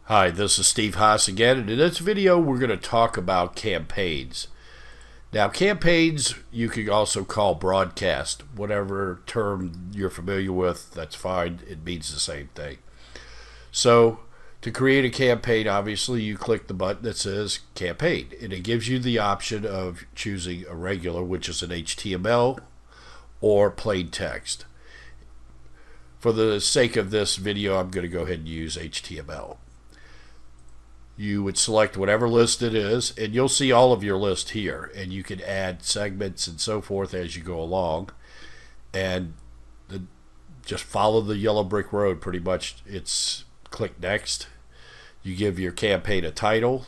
Hi, this is Steve Haas again, and in this video we're going to talk about campaigns. Now, campaigns you could also call broadcast. Whatever term you're familiar with, that's fine. It means the same thing. So, to create a campaign, obviously you click the button that says campaign, and it gives you the option of choosing a regular, which is an HTML, or plain text. For the sake of this video, I'm going to go ahead and use HTML. You would select whatever list it is, and you'll see all of your list here, and you can add segments and so forth as you go along, and just follow the yellow brick road. Pretty much it's click next. You give your campaign a title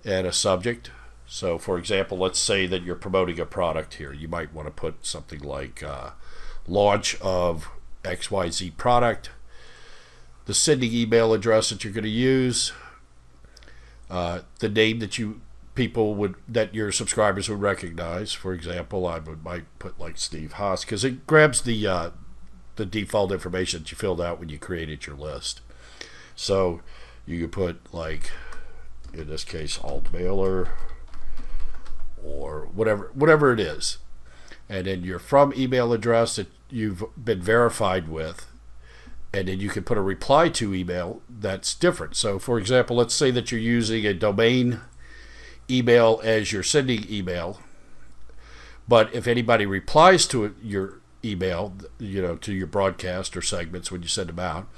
and a subject. So for example, let's say that you're promoting a product here. You might want to put something like launch of XYZ product, the sending email address that you're going to use, the name that that your subscribers would recognize. For example, might put like Steve Haas, because it grabs the default information that you filled out when you created your list. So you could put, like in this case, AltMailer or whatever it is, and then your from email address that you've been verified with. And then you can put a reply to email that's different. So for example, let's say that you're using a domain email as your sending email, but if anybody replies to your email, to your broadcast or segments when you send them out,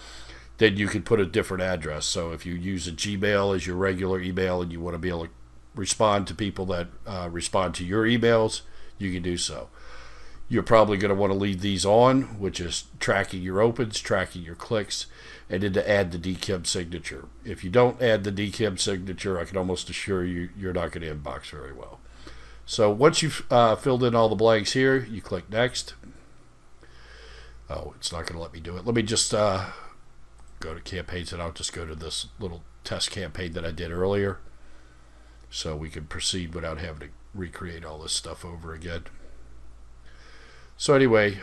then you can put a different address. So if you use a Gmail as your regular email and you want to be able to respond to people that respond to your emails, you can do so. You're probably going to want to leave these on, which is tracking your opens, tracking your clicks, and then to add the DKIM signature. If you don't add the DKIM signature, I can almost assure you you're not going to inbox very well. So once you've filled in all the blanks here, you click next. Oh, it's not going to let me do it. Let me just go to campaigns, and I'll just go to this little test campaign that I did earlier, so we can proceed without having to recreate all this stuff over again. So anyway,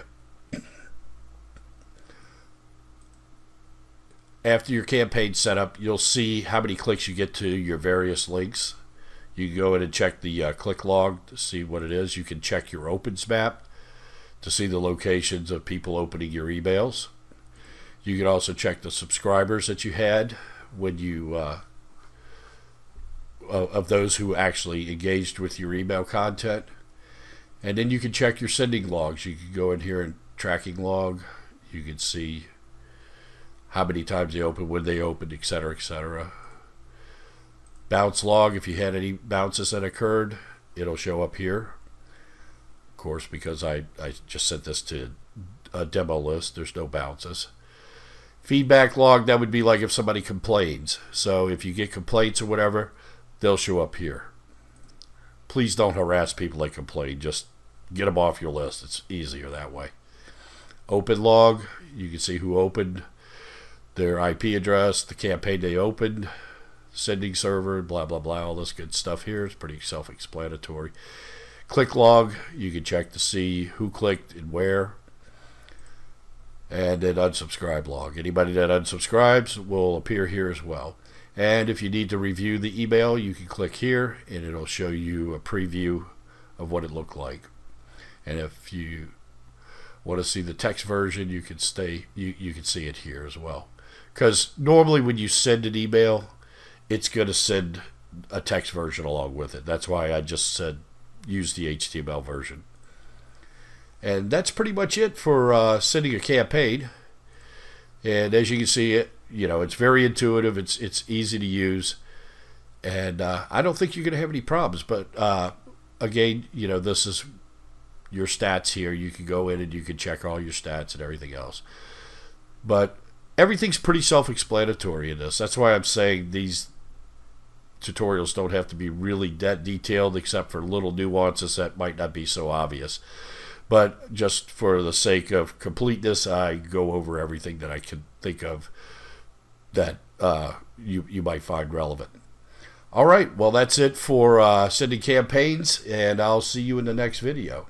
after your campaign's set up, you'll see how many clicks you get to your various links. You can go in and check the click log to see what it is. You can check your opens map to see the locations of people opening your emails. You can also check the subscribers that you had when you of those who actually engaged with your email content. And then you can check your sending logs. You can go in here and tracking log. You can see how many times they opened, when they opened, etc., etc. Bounce log, if you had any bounces that occurred, it'll show up here. Of course, because I just sent this to a demo list, there's no bounces. Feedback log, that would be like if somebody complains. So if you get complaints or whatever, they'll show up here. Please don't harass people that complain. Just get them off your list. It's easier that way. Open log, you can see who opened, their IP address, the campaign they opened, sending server, blah, blah, blah. All this good stuff here is pretty self-explanatory. Click log, you can check to see who clicked and where. And then unsubscribe log. Anybody that unsubscribes will appear here as well. And if you need to review the email, you can click here and it'll show you a preview of what it looked like. And if you want to see the text version, you can you can see it here as well. Because normally when you send an email, it's going to send a text version along with it. That's why I just said use the HTML version. And that's pretty much it for sending a campaign. And as you can see, it's very intuitive. It's easy to use, and I don't think you're going to have any problems. But again, this is your stats here. You can go in and you can check all your stats and everything else. But everything's pretty self-explanatory in this. That's why I'm saying these tutorials don't have to be really that detailed, except for little nuances that might not be so obvious. But just for the sake of completeness, I go over everything that I can think of that you might find relevant. All right, well, that's it for sending campaigns, and I'll see you in the next video.